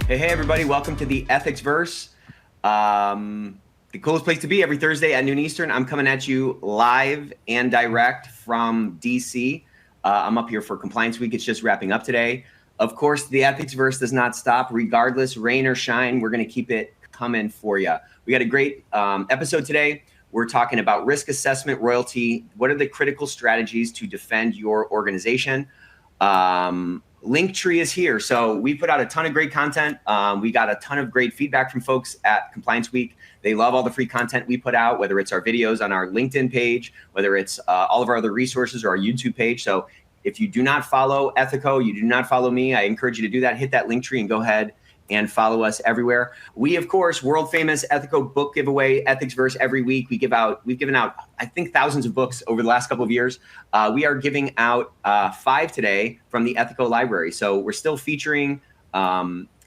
Hey, everybody. Welcome to the Ethicsverse. The coolest place to be every Thursday at noon Eastern. I'm coming at you live and direct from DC. I'm up here for Compliance Week. It's just wrapping up today. Of course, the Ethicsverse does not stop. Regardless, rain or shine, we're going to keep it coming for you. We got a great episode today. We're talking about risk assessment, royalty. What are the critical strategies to defend your organization? Linktree is here. So we put out a ton of great content. We got a ton of great feedback from folks at Compliance Week. They love all the free content we put out, whether it's our videos on our LinkedIn page, whether it's all of our other resources or our YouTube page. So if you do not follow Ethico, you do not follow me, I encourage you to do that. Hit that Linktree and go ahead and follow us everywhere. We, of course, world famous Ethico book giveaway, Ethicsverse, every week. We've given out, I think, thousands of books over the last couple of years. We are giving out 5 today from the Ethico library. So we're still featuring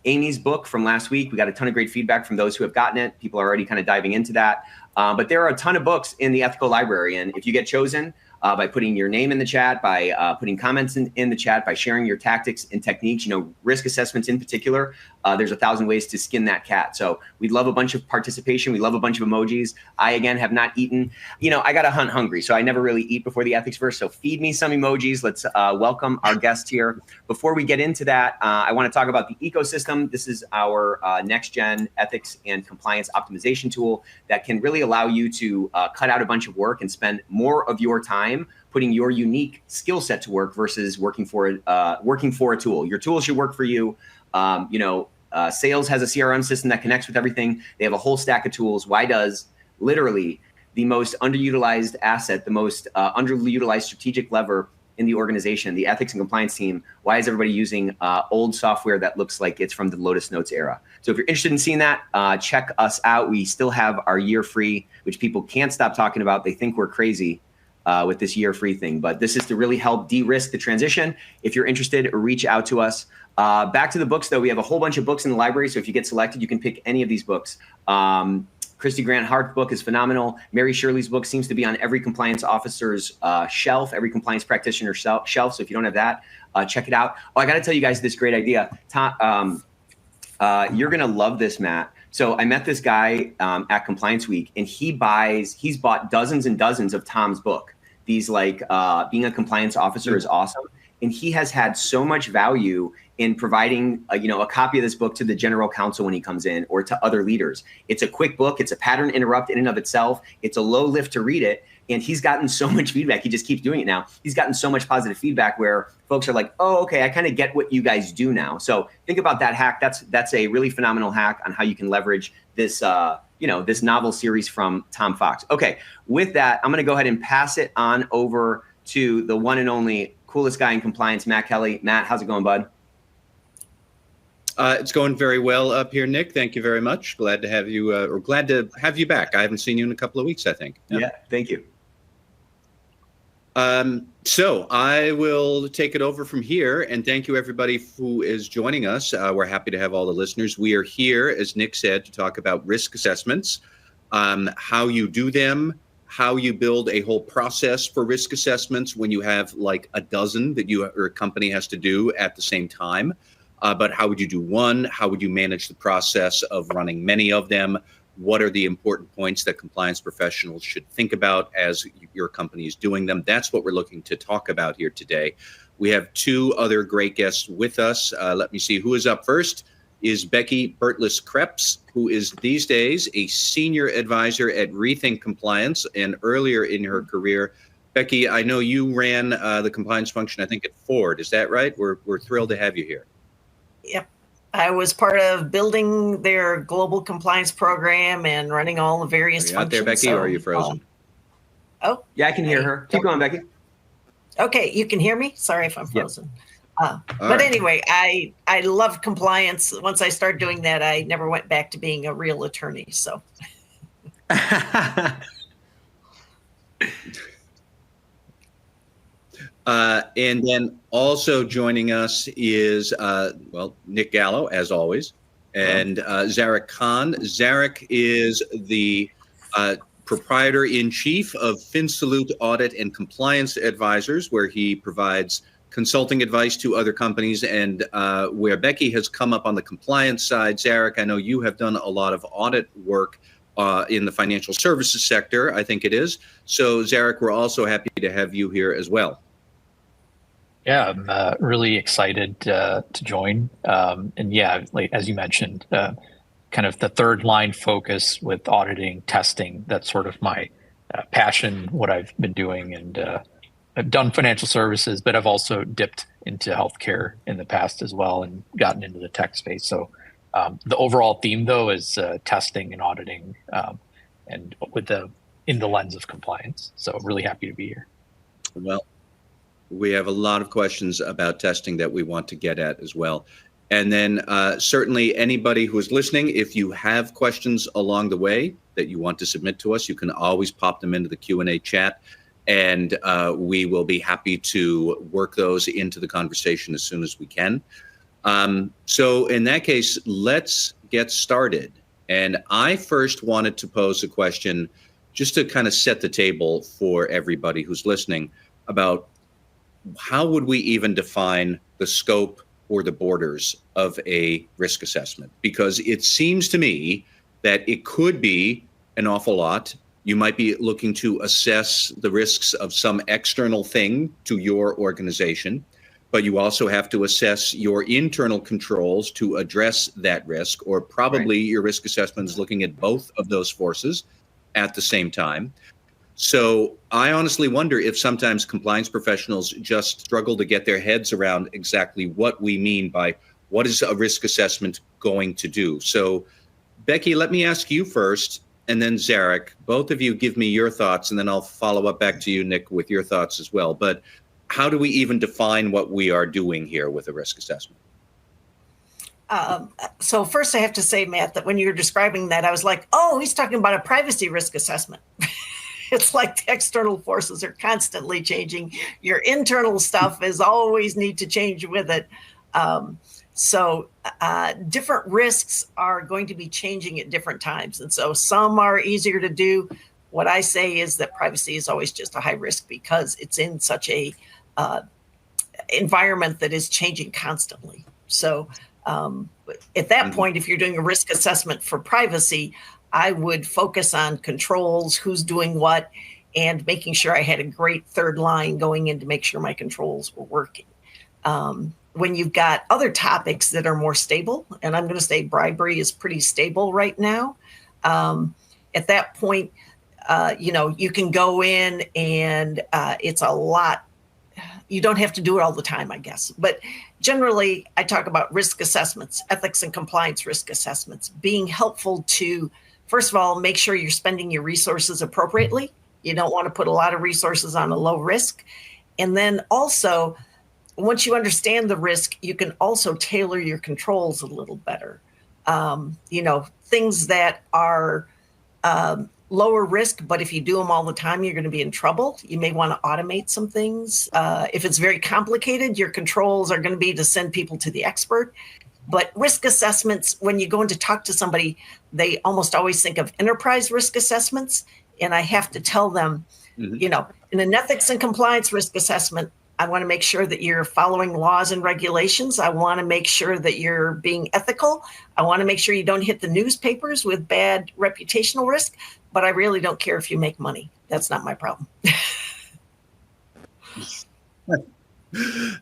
Amy's book from last week. We got a ton of great feedback from those who have gotten it. People are already kind of diving into that. But there are a ton of books in the Ethico library. And if you get chosen, by putting your name in the chat, by putting comments in the chat, by sharing your tactics and techniques, risk assessments in particular, there's 1,000 ways to skin that cat. So we'd love a bunch of participation. We love a bunch of emojis. I, again, have not eaten. I got to hunt hungry, so I never really eat before the Ethicsverse. So feed me some emojis. Let's welcome our guest here. Before we get into that, I want to talk about the ecosystem. This is our next-gen ethics and compliance optimization tool that can really allow you to cut out a bunch of work and spend more of your time putting your unique skill set to work versus working for a tool. Your tool should work for you. Sales has a CRM system that connects with everything. They have a whole stack of tools. Why does literally the most underutilized asset, the most underutilized strategic lever in the organization, the ethics and compliance team, why is everybody using old software that looks like it's from the Lotus Notes era? So if you're interested in seeing that, check us out. We still have our year free, which people can't stop talking about. They think we're crazy with this year free thing, but this is to really help de-risk the transition. If you're interested, reach out to us. Back to the books, though. We have a whole bunch of books in the library, so if you get selected, you can pick any of these books. Christy Grant Hart's book is phenomenal. Mary Shirley's book seems to be on every compliance officer's shelf, every compliance practitioner's shelf. So if you don't have that, check it out. Oh, I got to tell you guys this great idea. You're going to love this, Matt. So I met this guy at Compliance Week, and he's bought dozens and dozens of Tom's book. These being a compliance officer is awesome. And he has had so much value in providing a copy of this book to the general counsel when he comes in, or to other leaders. It's a quick book. It's a pattern interrupt in and of itself. It's a low lift to read it. And he's gotten so much feedback. He just keeps doing it now. He's gotten so much positive feedback where folks are like, oh, okay, I kind of get what you guys do now. So think about that hack. That's a really phenomenal hack on how you can leverage this, this novel series from Tom Fox. Okay, with that, I'm going to go ahead and pass it on over to the one and only coolest guy in compliance, Matt Kelly. Matt, how's it going, bud? It's going very well up here, Nick. Thank you very much. Glad to have you back. I haven't seen you in a couple of weeks, I think. Yeah, thank you. So I will take it over from here, and thank you everybody who is joining us. We're happy to have all the listeners. We are here, as Nick said, to talk about risk assessments, how you do them, how you build a whole process for risk assessments when you have like a dozen that you or a company has to do at the same time. But how would you do one? How would you manage the process of running many of them? What are the important points that compliance professionals should think about as your company is doing them? That's what we're looking to talk about here today. We have 2 other great guests with us. Let me see who is up first. Is Becky Bertlis-Krebs, who is these days a senior advisor at Rethink Compliance, and earlier in her career. Becky, I know you ran the compliance function, I think, at Ford. Is that right? We're thrilled to have you here. Yep. I was part of building their global compliance program and running all the various functions. Are you out there, Becky, or are you frozen? Oh. Yeah, I can hear her. Keep going, Becky. Okay, you can hear me? Sorry if I'm frozen. But anyway, I love compliance. Once I started doing that, I never went back to being a real attorney. So. And then also joining us is, Nick Gallo, as always, and Zarek Khan. Zarek is the proprietor-in-chief of FinSalute Audit and Compliance Advisors, where he provides consulting advice to other companies, and where Becky has come up on the compliance side. Zarek, I know you have done a lot of audit work in the financial services sector, I think it is. So Zarek, we're also happy to have you here as well. Yeah, I'm really excited to join. And yeah, like as you mentioned, kind of the third line focus with auditing, testing, that's sort of my passion, what I've been doing. And I've done financial services, but I've also dipped into healthcare in the past as well and gotten into the tech space. So the overall theme, though, is testing and auditing, and in the lens of compliance. So really happy to be here. Well, we have a lot of questions about testing that we want to get at as well. And then certainly anybody who is listening, if you have questions along the way that you want to submit to us, you can always pop them into the Q&A chat, and we will be happy to work those into the conversation as soon as we can. So in that case, let's get started. And I first wanted to pose a question just to kind of set the table for everybody who's listening about how would we even define the scope or the borders of a risk assessment? Because it seems to me that it could be an awful lot. You might be looking to assess the risks of some external thing to your organization, but you also have to assess your internal controls to address that risk, or probably your risk assessment is looking at both of those forces at the same time. So I honestly wonder if sometimes compliance professionals just struggle to get their heads around exactly what we mean by what is a risk assessment going to do. So Becky, let me ask you first, and then Zarek, both of you give me your thoughts, and then I'll follow up back to you, Nick, with your thoughts as well. But how do we even define what we are doing here with a risk assessment? So first I have to say, Matt, that when you were describing that, I was like, oh, he's talking about a privacy risk assessment. It's like the external forces are constantly changing. Your internal stuff is always need to change with it. So different risks are going to be changing at different times. And so some are easier to do. What I say is that privacy is always just a high risk because it's in such a environment that is changing constantly. So at that point, if you're doing a risk assessment for privacy, I would focus on controls, who's doing what, and making sure I had a great third line going in to make sure my controls were working. When you've got other topics that are more stable, and I'm going to say bribery is pretty stable right now, at that point, you can go in and it's a lot. You don't have to do it all the time, I guess. But generally, I talk about risk assessments, ethics and compliance risk assessments, being helpful to, first of all, make sure you're spending your resources appropriately. You don't want to put a lot of resources on a low risk. And then also, once you understand the risk, you can also tailor your controls a little better. Things that are lower risk, but if you do them all the time, you're going to be in trouble. You may want to automate some things. If it's very complicated, your controls are going to be to send people to the expert. But risk assessments, when you go in to talk to somebody, they almost always think of enterprise risk assessments. And I have to tell them, in an ethics and compliance risk assessment, I want to make sure that you're following laws and regulations. I want to make sure that you're being ethical. I want to make sure you don't hit the newspapers with bad reputational risk. But I really don't care if you make money. That's not my problem.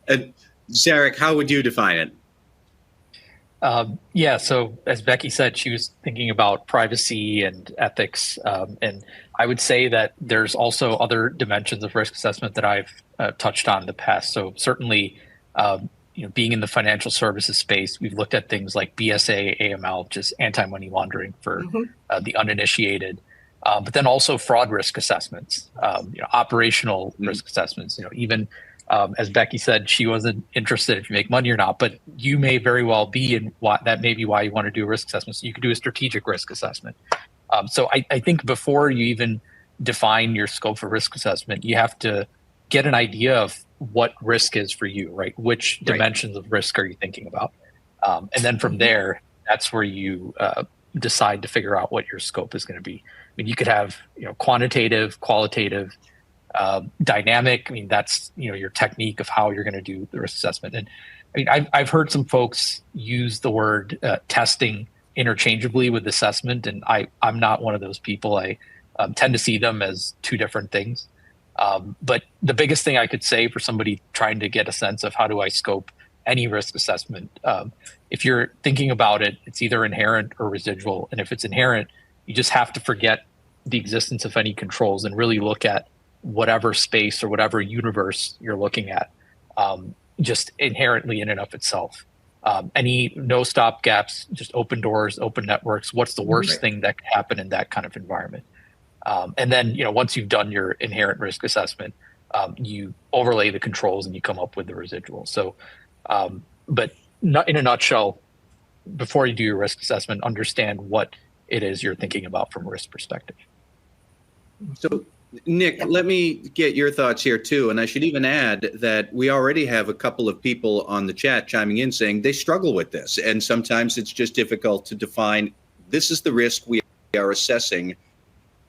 And Zarek, how would you define it? So as Becky said, she was thinking about privacy and ethics. And I would say that there's also other dimensions of risk assessment that I've touched on in the past. So certainly, being in the financial services space, we've looked at things like BSA, AML, just anti-money laundering for the uninitiated. But then also fraud risk assessments, operational risk assessments, even as Becky said, she wasn't interested if you make money or not, but you may very well be, and that may be why you want to do a risk assessment. So you could do a strategic risk assessment. So I think before you even define your scope for risk assessment, you have to get an idea of what risk is for you, right? Which dimensions of risk are you thinking about? And then from there, that's where you decide to figure out what your scope is going to be. I mean, you could have, quantitative, qualitative, dynamic. I mean, that's, your technique of how you're going to do the risk assessment. And I mean, I've heard some folks use the word testing interchangeably with assessment, and I'm not one of those people. I tend to see them as two different things. But the biggest thing I could say for somebody trying to get a sense of how do I scope any risk assessment, if you're thinking about it, it's either inherent or residual. And if it's inherent, you just have to forget the existence of any controls and really look at whatever space or whatever universe you're looking at, just inherently in and of itself. Any no stop gaps, just open doors, open networks. What's the worst thing that could happen in that kind of environment? And then, once you've done your inherent risk assessment, you overlay the controls and you come up with the residual. So, but not in a nutshell, before you do your risk assessment, understand what it is you're thinking about from a risk perspective. So, Nick, let me get your thoughts here too. And I should even add that we already have a couple of people on the chat chiming in saying they struggle with this. And sometimes it's just difficult to define, this is the risk we are assessing,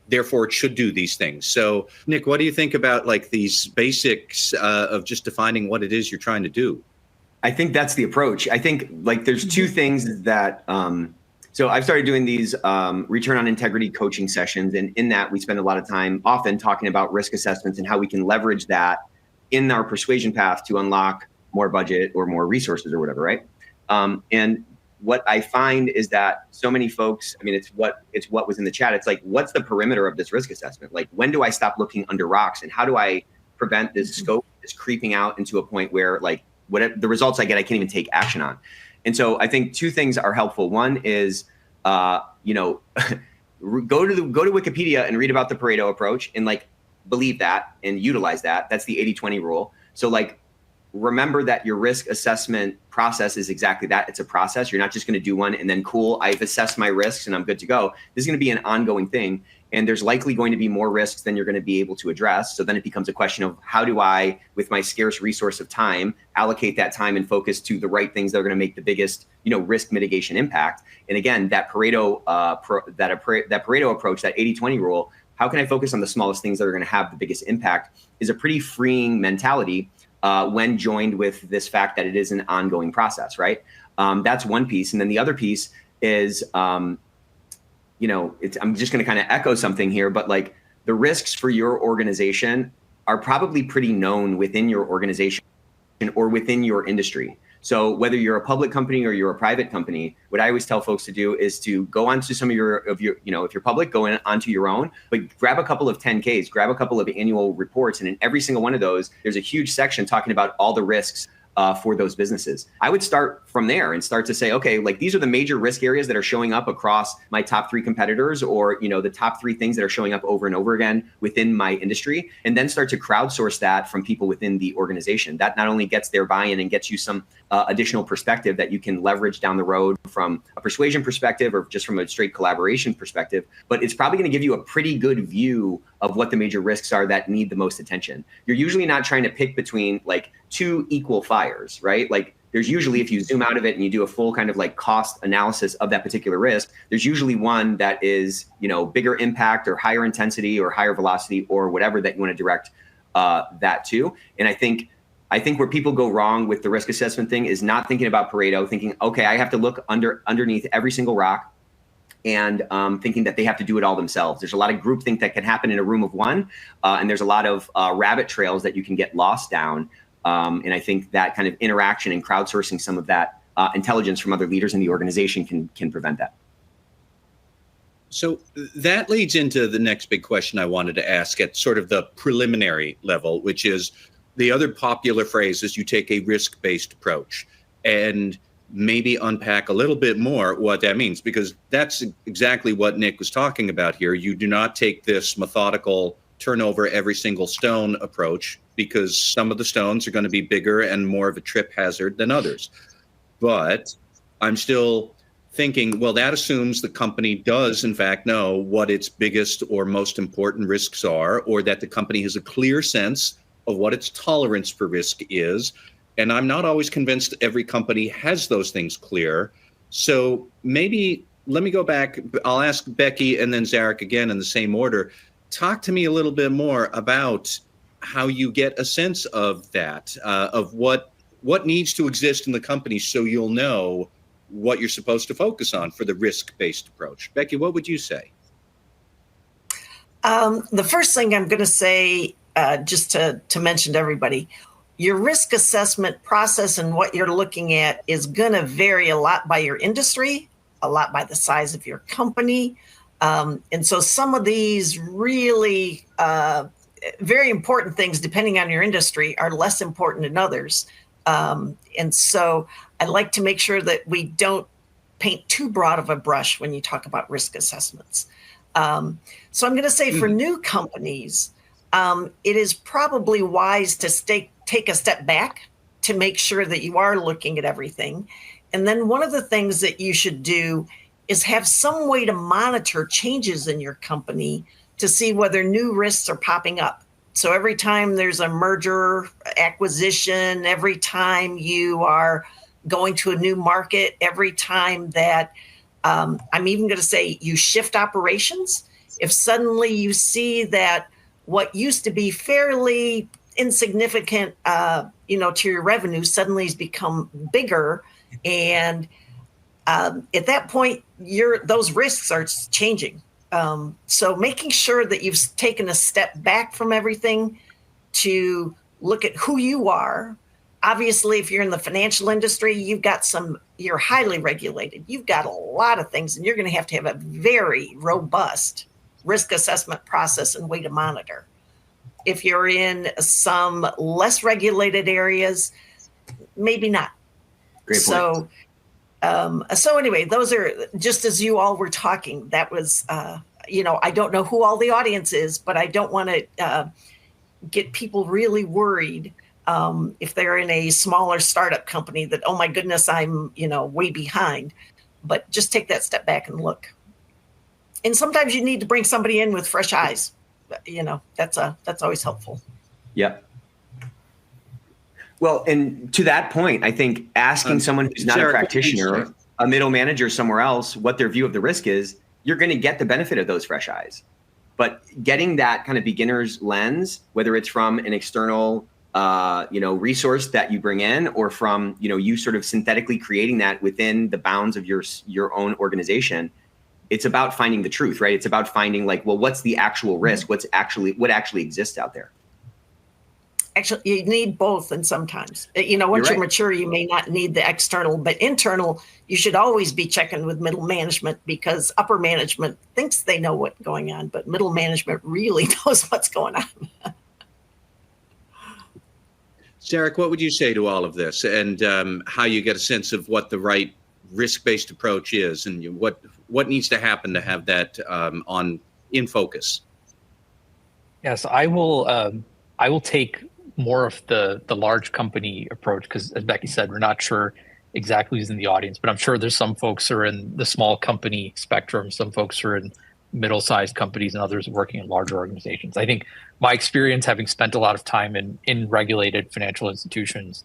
therefore it should do these things. So, Nick, what do you think about like these basics of just defining what it is you're trying to do? I think that's the approach. I think like there's two things that, so I've started doing these return on integrity coaching sessions. And in that, we spend a lot of time often talking about risk assessments and how we can leverage that in our persuasion path to unlock more budget or more resources or whatever, right? And what I find is that so many folks, I mean, it's what was in the chat. It's like, what's the perimeter of this risk assessment? Like, when do I stop looking under rocks? And how do I prevent this scope, this creeping out into a point where like, whatever the results I get, I can't even take action on. And so I think two things are helpful. One is, go to Wikipedia and read about the Pareto approach and like believe that and utilize that. That's the 80-20 rule. So like, remember that your risk assessment process is exactly that. It's a process. You're not just going to do one and then cool, I've assessed my risks and I'm good to go. This is going to be an ongoing thing. And there's likely going to be more risks than you're going to be able to address. So then it becomes a question of how do I, with my scarce resource of time, allocate that time and focus to the right things that are going to make the biggest, risk mitigation impact. And again, that Pareto, that Pareto approach, that 80-20 rule, how can I focus on the smallest things that are going to have the biggest impact, is a pretty freeing mentality when joined with this fact that it is an ongoing process, right? That's one piece. And then the other piece is, I'm just going to kind of echo something here, but like the risks for your organization are probably pretty known within your organization or within your industry. So whether you're a public company or you're a private company, what I always tell folks to do is to go onto some of your, if you're public, go onto your own, but grab a couple of 10Ks, grab a couple of annual reports. And in every single one of those, there's a huge section talking about all the risks for those businesses. I would start from there and start to say, okay, like these are the major risk areas that are showing up across my top 3 competitors, or, the top 3 things that are showing up over and over again within my industry, and then start to crowdsource that from people within the organization. That not only gets their buy-in and gets you some additional perspective that you can leverage down the road from a persuasion perspective or just from a straight collaboration perspective, but it's probably going to give you a pretty good view of what the major risks are that need the most attention. You're usually not trying to pick between like 2 equal fires, right? Like there's usually, if you zoom out of it and you do a full kind of like cost analysis of that particular risk, there's usually one that is, bigger impact or higher intensity or higher velocity or whatever that you want to direct that to. And I think where people go wrong with the risk assessment thing is not thinking about Pareto, thinking, okay, I have to look underneath every single rock, and thinking that they have to do it all themselves. There's a lot of groupthink that can happen in a room of one, and there's a lot of rabbit trails that you can get lost down. And I think that kind of interaction and crowdsourcing some of that intelligence from other leaders in the organization can prevent that. So that leads into the next big question I wanted to ask at sort of the preliminary level, which is the other popular phrase is you take a risk-based approach, and maybe unpack a little bit more what that means, because that's exactly what Nick was talking about here. You do not take this methodical turn over every single stone approach, because some of the stones are going to be bigger and more of a trip hazard than others. But I'm still thinking, well, that assumes the company does in fact know what its biggest or most important risks are, or that the company has a clear sense of what its tolerance for risk is. And I'm not always convinced every company has those things clear. So maybe let me go back. I'll ask Becky and then Zarek again in the same order. Talk to me a little bit more about how you get a sense of that, of what needs to exist in the company, so you'll know what you're supposed to focus on for the risk-based approach. Becky, what would you say? The first thing I'm going to say, just to mention to everybody, your risk assessment process and what you're looking at is going to vary a lot by your industry, a lot by the size of your company. And so some of these really very important things, depending on your industry, are less important than others. And so I'd like to make sure that we don't paint too broad of a brush when you talk about risk assessments. So I'm going to say for new companies, it is probably wise to take a step back to make sure that you are looking at everything. And then one of the things that you should do is have some way to monitor changes in your company to see whether new risks are popping up. So every time there's a merger, acquisition, every time you are going to a new market, every time that I'm even going to say you shift operations, if suddenly you see that what used to be fairly insignificant, to your revenue suddenly has become bigger, and at that point, those risks are changing. So making sure that you've taken a step back from everything to look at who you are. Obviously, if you're in the financial industry, you're highly regulated. You've got a lot of things, and you're going to have a very robust risk assessment process and way to monitor. If you're in some less regulated areas, maybe not. Great point. So anyway, those are, just as you all were talking, that was, I don't know who all the audience is, but I don't want to get people really worried if they're in a smaller startup company that, oh my goodness, I'm, way behind. But just take that step back and look. And sometimes you need to bring somebody in with fresh eyes. That's always helpful. Yep. Well, and to that point, I think asking someone who's not a practitioner, a middle manager somewhere else, what their view of the risk is, you're going to get the benefit of those fresh eyes. But getting that kind of beginner's lens, whether it's from an external, resource that you bring in, or from, you sort of synthetically creating that within the bounds of your own organization, it's about finding the truth, right? It's about finding what's the actual risk? What actually exists out there? Actually, you need both, and sometimes, once you're mature, you may not need the external, but internal, you should always be checking with middle management, because upper management thinks they know what's going on, but middle management really knows what's going on. Sarek, what would you say to all of this, and how you get a sense of what the right risk-based approach is, and what needs to happen to have that in focus? Yes, I will take more of the large company approach, because as Becky said, we're not sure exactly who's in the audience, but I'm sure there's some folks who are in the small company spectrum, some folks who are in middle-sized companies, and others working in larger organizations. I think my experience, having spent a lot of time in regulated financial institutions,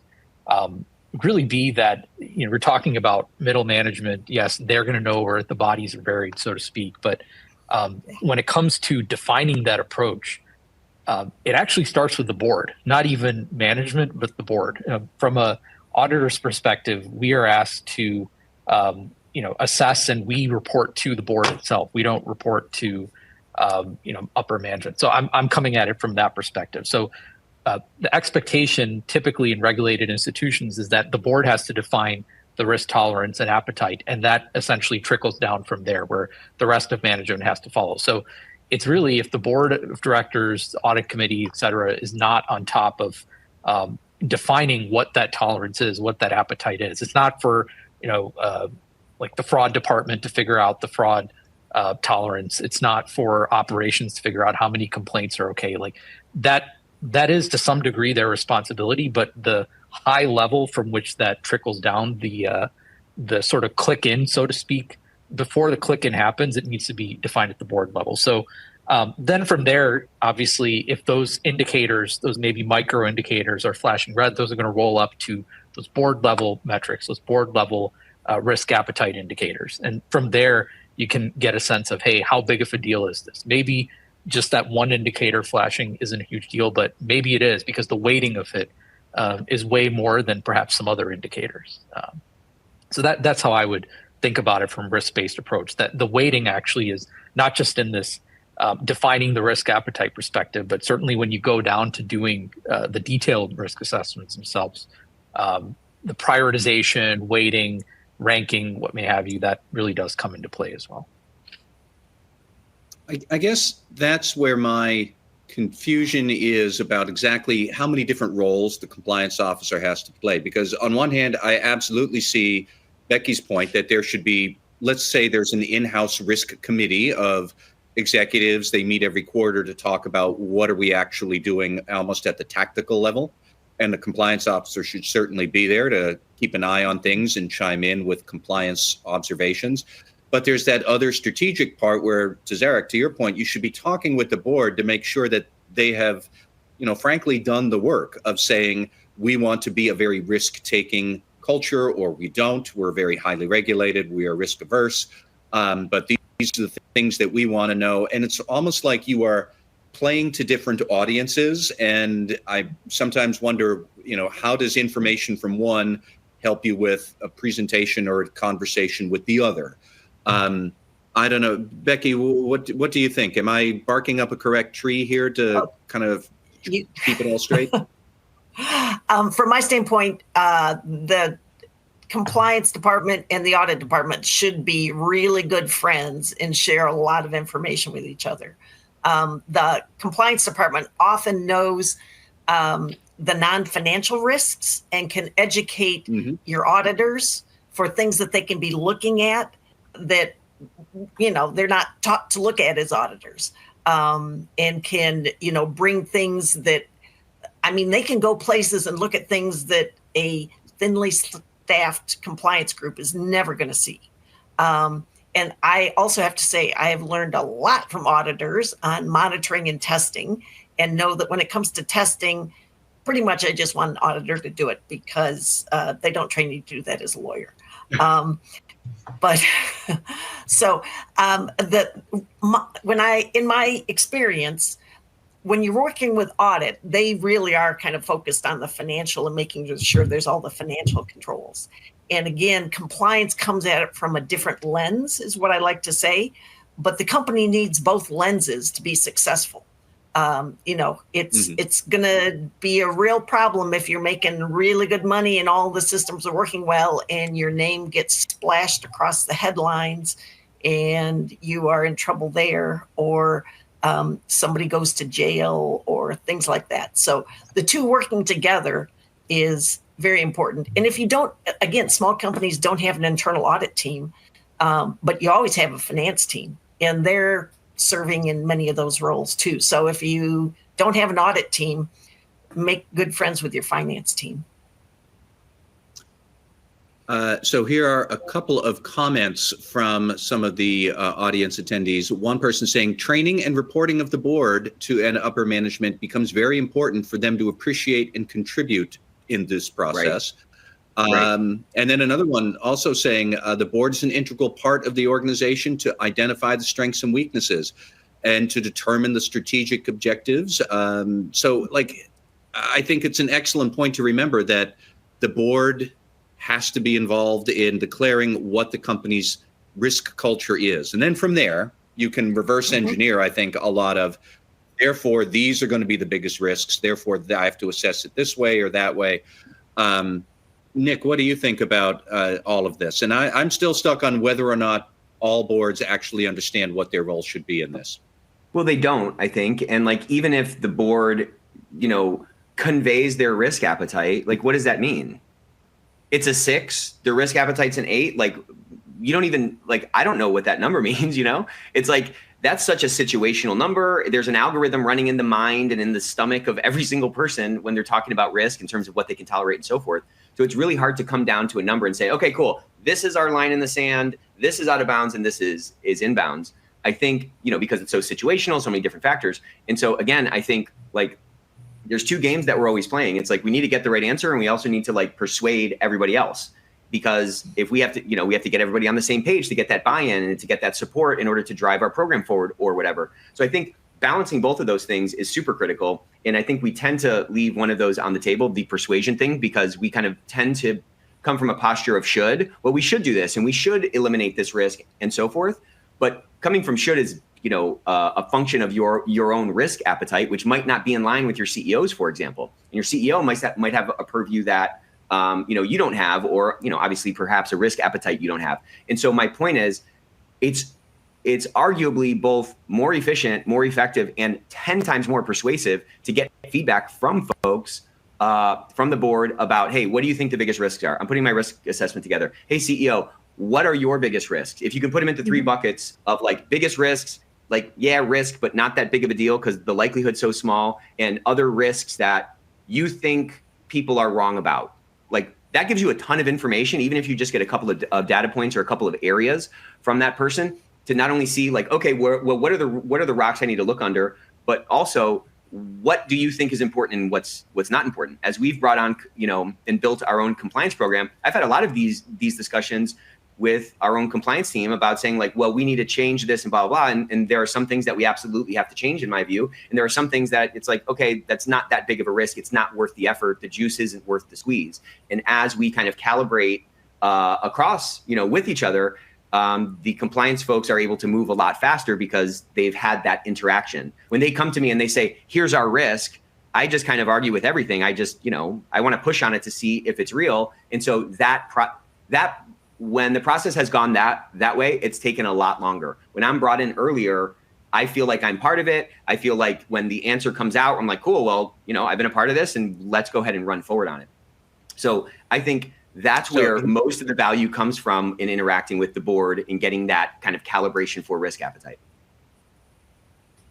would really be that we're talking about middle management. Yes, they're going to know where the bodies are buried, so to speak, but when it comes to defining that approach, it actually starts with the board, not even management, but the board. From a auditor's perspective, we are asked to, assess, and we report to the board itself. We don't report to, upper management. So I'm coming at it from that perspective. So the expectation typically in regulated institutions is that the board has to define the risk tolerance and appetite, and that essentially trickles down from there, where the rest of management has to follow. So it's really, if the board of directors, audit committee, et cetera, is not on top of defining what that tolerance is, what that appetite is. It's not for, the fraud department to figure out the fraud tolerance. It's not for operations to figure out how many complaints are okay. That is to some degree their responsibility, but the high level from which that trickles down, the sort of click in, so to speak, before the click in happens, it needs to be defined at the board level. So then from there, obviously, if those indicators, those maybe micro indicators, are flashing red, those are going to roll up to those board level metrics, those board level risk appetite indicators. And from there, you can get a sense of, hey, how big of a deal is this? Maybe just that one indicator flashing isn't a huge deal, but maybe it is because the weighting of it is way more than perhaps some other indicators. So that's how I would think about it from risk-based approach, that the weighting actually is not just in this defining the risk appetite perspective, but certainly when you go down to doing the detailed risk assessments themselves, the prioritization, weighting, ranking, what may have you, that really does come into play as well. I guess that's where my confusion is about exactly how many different roles the compliance officer has to play. Because on one hand, I absolutely see Becky's point that there should be, let's say there's an in-house risk committee of executives. They meet every quarter to talk about what are we actually doing almost at the tactical level. And the compliance officer should certainly be there to keep an eye on things and chime in with compliance observations. But there's that other strategic part where, to Zarek, to your point, you should be talking with the board to make sure that they have, frankly, done the work of saying, we want to be a very risk-taking culture, or we don't. We're very highly regulated. We are risk averse. But these are the things that we want to know. And it's almost like you are playing to different audiences. And I sometimes wonder, how does information from one help you with a presentation or a conversation with the other? I don't know, Becky, what do you think? Am I barking up a correct tree here to kind of keep it all straight? From my standpoint, the compliance department and the audit department should be really good friends and share a lot of information with each other. The compliance department often knows the non-financial risks and can educate your auditors for things that they can be looking at that, they're not taught to look at as auditors, and can, bring things that, they can go places and look at things that a thinly staffed compliance group is never going to see. And I also have to say, I have learned a lot from auditors on monitoring and testing, and know that when it comes to testing, pretty much I just want an auditor to do it because they don't train you to do that as a lawyer. But so in my experience, when you're working with audit, they really are kind of focused on the financial and making sure there's all the financial controls. And again, compliance comes at it from a different lens, is what I like to say. But the company needs both lenses to be successful. It's going to be a real problem if you're making really good money and all the systems are working well and your name gets splashed across the headlines and you are in trouble there, or somebody goes to jail or things like that. So the two working together is very important. And if you don't, again, small companies don't have an internal audit team, but you always have a finance team, and they're serving in many of those roles too. So if you don't have an audit team, make good friends with your finance team. So here are a couple of comments from some of the audience attendees. One person saying, training and reporting of the board to an upper management becomes very important for them to appreciate and contribute in this process. Right. And then another one also saying the board is an integral part of the organization to identify the strengths and weaknesses and to determine the strategic objectives. So I think it's an excellent point to remember that the board has to be involved in declaring what the company's risk culture is. And then from there, you can reverse engineer, I think, a lot of, therefore, these are going to be the biggest risks. Therefore, I have to assess it this way or that way. Nick, what do you think about all of this? And I'm still stuck on whether or not all boards actually understand what their role should be in this. Well, they don't, I think. And even if the board, conveys their risk appetite, what does that mean? It's a 6, the risk appetite's an 8. You don't even, I don't know what that number means, It's that's such a situational number. There's an algorithm running in the mind and in the stomach of every single person when they're talking about risk in terms of what they can tolerate and so forth. So it's really hard to come down to a number and say, okay, cool, this is our line in the sand, this is out of bounds, and this is inbounds. I think, because it's so situational, so many different factors. And so again, I think there's two games that we're always playing. It's we need to get the right answer, and we also need to persuade everybody else. Because if we have to, we have to get everybody on the same page to get that buy-in and to get that support in order to drive our program forward or whatever. So I think balancing both of those things is super critical. And I think we tend to leave one of those on the table, the persuasion thing, because we kind of tend to come from a posture of should. Well, we should do this and we should eliminate this risk and so forth. But coming from should is, a function of your own risk appetite, which might not be in line with your CEO's, for example. And your CEO might have a purview that you don't have, or obviously perhaps a risk appetite you don't have. And so my point is, it's arguably both more efficient, more effective, and 10 times more persuasive to get feedback from folks, from the board about, hey, what do you think the biggest risks are? I'm putting my risk assessment together. Hey, CEO, what are your biggest risks? If you can put them into 3 buckets of like biggest risks, like, yeah, risk, but not that big of a deal because the likelihood's so small, and other risks that you think people are wrong about. Like, that gives you a ton of information, even if you just get a couple of data points or a couple of areas from that person, to not only see like, okay, what are the rocks I need to look under, but also what do you think is important and what's not important. As we've brought on, and built our own compliance program, I've had a lot of these discussions with our own compliance team about saying like, well, we need to change this and blah, blah, blah. And there are some things that we absolutely have to change in my view. And there are some things that it's like, okay, that's not that big of a risk. It's not worth the effort. The juice isn't worth the squeeze. And as we kind of calibrate across, with each other, the compliance folks are able to move a lot faster because they've had that interaction. When they come to me and they say, here's our risk, I just kind of argue with everything. I just, I want to push on it to see if it's real. And so that when the process has gone that way, it's taken a lot longer. When I'm brought in earlier, I feel like I'm part of it. I feel like when the answer comes out, I'm like, cool, well, I've been a part of this and let's go ahead and run forward on it. So I think that's where most of the value comes from in interacting with the board and getting that kind of calibration for risk appetite.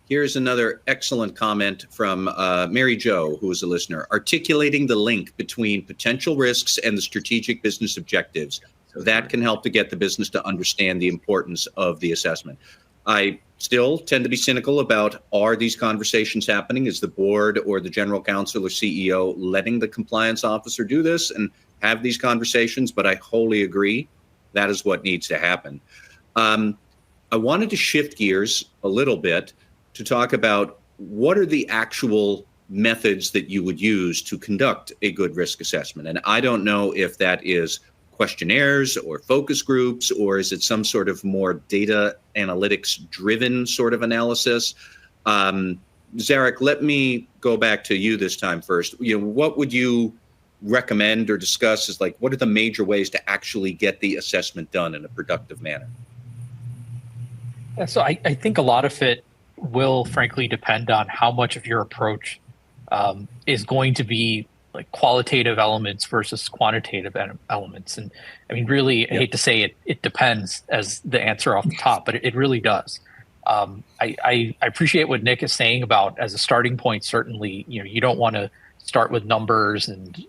Here's another excellent comment from Mary Jo, who is a listener, articulating the link between potential risks and the strategic business objectives. That can help to get the business to understand the importance of the assessment. I still tend to be cynical about, are these conversations happening? Is the board or the general counsel or CEO letting the compliance officer do this and have these conversations? But I wholly agree. That is what needs to happen. I wanted to shift gears a little bit to talk about what are the actual methods that you would use to conduct a good risk assessment. And I don't know if that is questionnaires or focus groups, or is it some sort of more data analytics driven sort of analysis? Zarek, let me go back to you this time first. What would you recommend or discuss as like, what are the major ways to actually get the assessment done in a productive manner? Yeah, so I think a lot of it will frankly depend on how much of your approach is going to be like qualitative elements versus quantitative elements. And I mean, really, I hate to say it depends as the answer off the top, but it really does. I appreciate what Nick is saying about as a starting point. Certainly, you don't want to start with numbers and,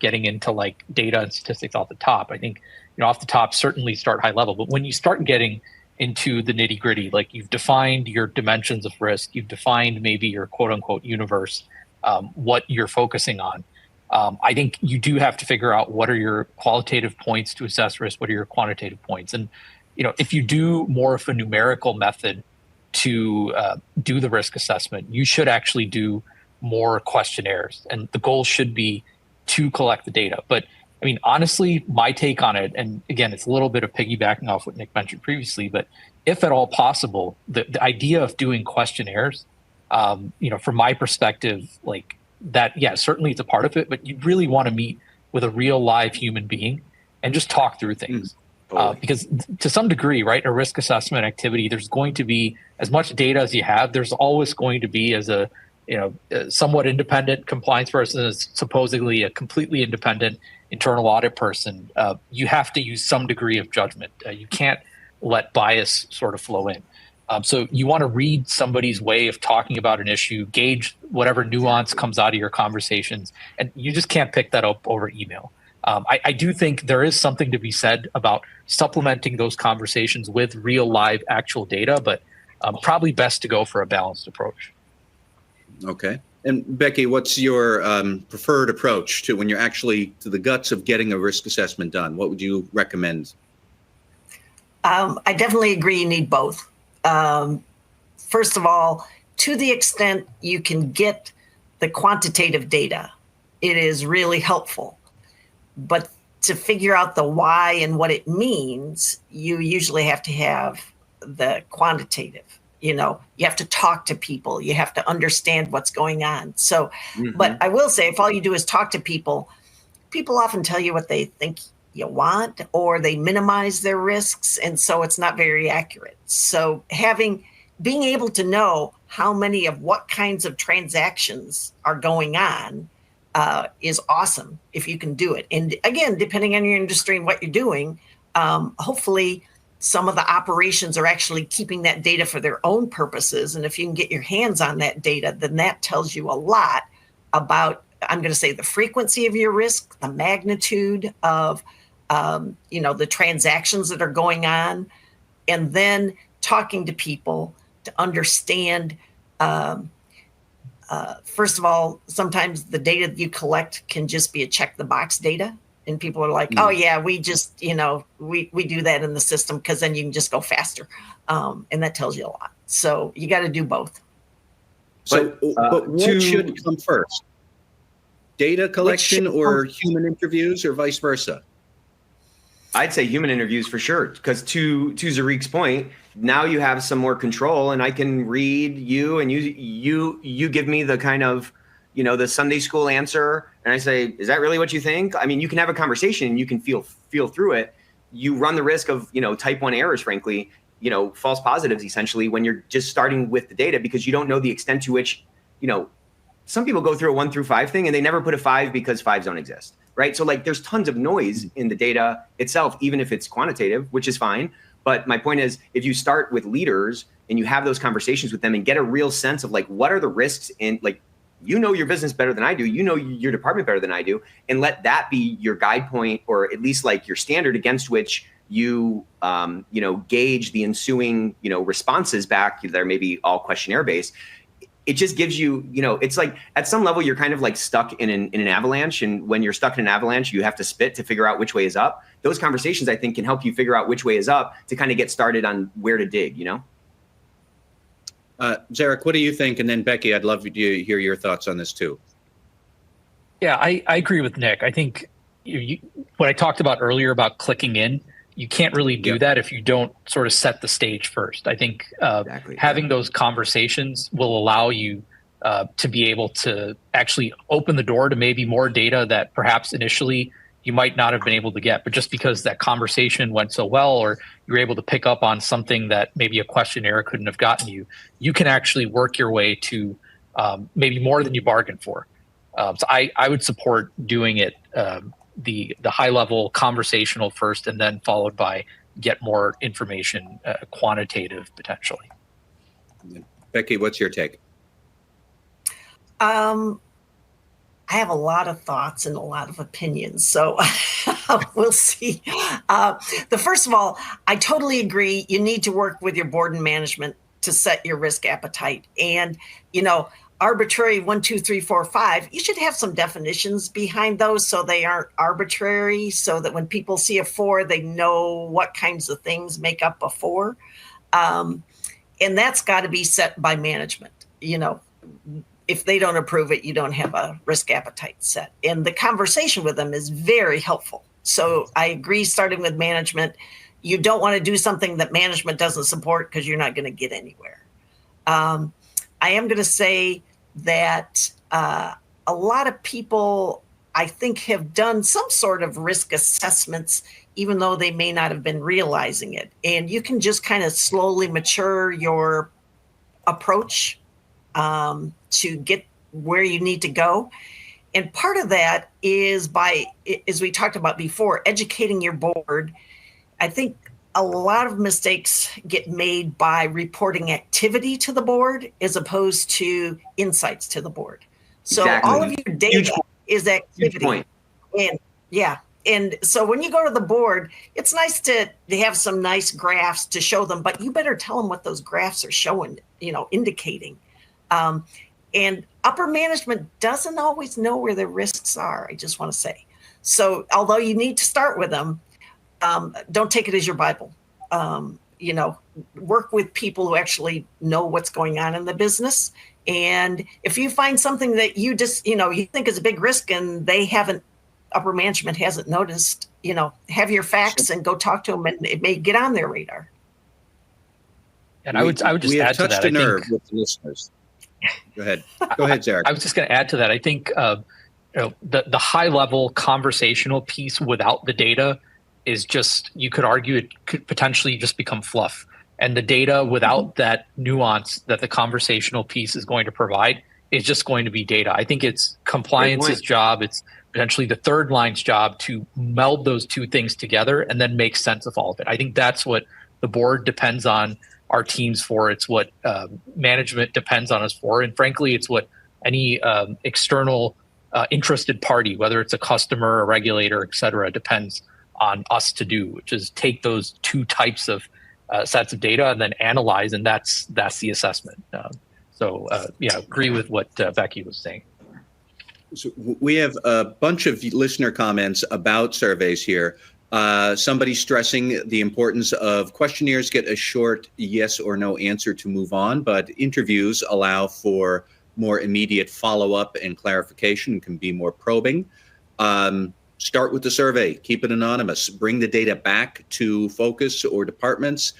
getting into like data and statistics off the top. I think, off the top, certainly start high level, but when you start getting into the nitty gritty, like you've defined your dimensions of risk, you've defined maybe your quote unquote universe, what you're focusing on. I think you do have to figure out what are your qualitative points to assess risk, what are your quantitative points. And, if you do more of a numerical method to do the risk assessment, you should actually do more questionnaires. And the goal should be to collect the data. But I mean, honestly, my take on it, and again, it's a little bit of piggybacking off what Nick mentioned previously, but if at all possible, the idea of doing questionnaires, from my perspective, like, that, yeah, certainly it's a part of it, but you really want to meet with a real live human being and just talk through things. Because to some degree, right, a risk assessment activity, there's going to be as much data as you have. There's always going to be, as a somewhat independent compliance person, as supposedly a completely independent internal audit person, you have to use some degree of judgment. You can't let bias sort of flow in. So you want to read somebody's way of talking about an issue, gauge whatever nuance comes out of your conversations, and you just can't pick that up over email. I do think there is something to be said about supplementing those conversations with real live actual data, but probably best to go for a balanced approach. Okay. And Becky, what's your preferred approach to when you're actually to the guts of getting a risk assessment done? What would you recommend? I definitely agree you need both. First of all, to the extent you can get the quantitative data, it is really helpful. But to figure out the why and what it means, you usually have to have the quantitative. You have to talk to people. You have to understand what's going on. So, but I will say, if all you do is talk to people often tell you what they think you want, or they minimize their risks. And so it's not very accurate. So being able to know how many of what kinds of transactions are going on is awesome if you can do it. And again, depending on your industry and what you're doing, hopefully some of the operations are actually keeping that data for their own purposes. And if you can get your hands on that data, then that tells you a lot about, I'm going to say, the frequency of your risk, the magnitude of, the transactions that are going on, and then talking to people to understand. First of all, sometimes the data that you collect can just be a check the box data. And people are like, oh yeah, we just, we do that in the system because then you can just go faster. And that tells you a lot. So you got to do both. So, but what should come first? Data collection or human interviews, or vice versa? I'd say human interviews for sure. Because to Zarik's point, now you have some more control, and I can read you, and you give me the kind of, the Sunday school answer, and I say, is that really what you think? I mean, you can have a conversation and you can feel through it. You run the risk of, type 1 errors, frankly, false positives, essentially, when you're just starting with the data, because you don't know the extent to which, some people go through a 1 through 5 thing and they never put a 5 because 5s don't exist, right? So like there's tons of noise in the data itself, even if it's quantitative, which is fine. But my point is, if you start with leaders and you have those conversations with them and get a real sense of like, what are the risks in, like, your business better than I do, your department better than I do, and let that be your guide point, or at least like your standard against which you, gauge the ensuing, responses back. They're maybe all questionnaire based. It just gives you, it's like at some level you're kind of like stuck in an avalanche, and when you're stuck in an avalanche, you have to spit to figure out which way is up. Those conversations, I think, can help you figure out which way is up to kind of get started on where to dig. Zarek, what do you think? And then Becky, I'd love to hear your thoughts on this too. Yeah, I agree with Nick. I think what I talked about earlier about clicking in, you can't really do that if you don't sort of set the stage first. I think having those conversations will allow you to be able to actually open the door to maybe more data that perhaps initially you might not have been able to get. But just because that conversation went so well, or you were able to pick up on something that maybe a questionnaire couldn't have gotten you, you can actually work your way to maybe more than you bargained for. So I would support doing it the high level conversational first, and then followed by get more information, quantitative potentially. Becky, what's your take? I have a lot of thoughts and a lot of opinions, so we'll see. First of all, I totally agree. You need to work with your board and management to set your risk appetite. And, arbitrary 1, 2, 3, 4, 5, you should have some definitions behind those so they aren't arbitrary, so that when people see a 4, they know what kinds of things make up a 4. And that's got to be set by management. If they don't approve it, you don't have a risk appetite set. And the conversation with them is very helpful. So I agree, starting with management. You don't want to do something that management doesn't support, because you're not going to get anywhere. I am going to say that a lot of people, I think, have done some sort of risk assessments, even though they may not have been realizing it. And you can just kind of slowly mature your approach to get where you need to go. And part of that is by, as we talked about before, educating your board. I think a lot of mistakes get made by reporting activity to the board as opposed to insights to the board. So all of your data is activity. And so when you go to the board, it's nice to have some nice graphs to show them, but you better tell them what those graphs are showing, indicating. And upper management doesn't always know where their risks are, I just want to say. So although you need to start with them, don't take it as your Bible. work with people who actually know what's going on in the business. And if you find something that you just, you think is a big risk and upper management hasn't noticed, have your facts and go talk to them, and it may get on their radar. And I would just add to that. We have touched a nerve with the listeners. Go ahead, Zarek. I was just going to add to that. I think the high level conversational piece without the data is just, you could argue it could potentially just become fluff. And the data without that nuance that the conversational piece is going to provide is just going to be data. I think it's compliance's job. It's potentially the third line's job to meld those two things together and then make sense of all of it. I think that's what the board depends on our teams for. It's what management depends on us for. And frankly, it's what any external interested party, whether it's a customer, a regulator, et cetera, depends on us to do, which is take those two types of sets of data and then analyze, and that's the assessment. Agree with what Becky was saying. So we have a bunch of listener comments about surveys here. Somebody stressing the importance of questionnaires get a short yes or no answer to move on, but interviews allow for more immediate follow-up and clarification, can be more probing. Start with the survey, keep it anonymous, bring the data back to focus or departments,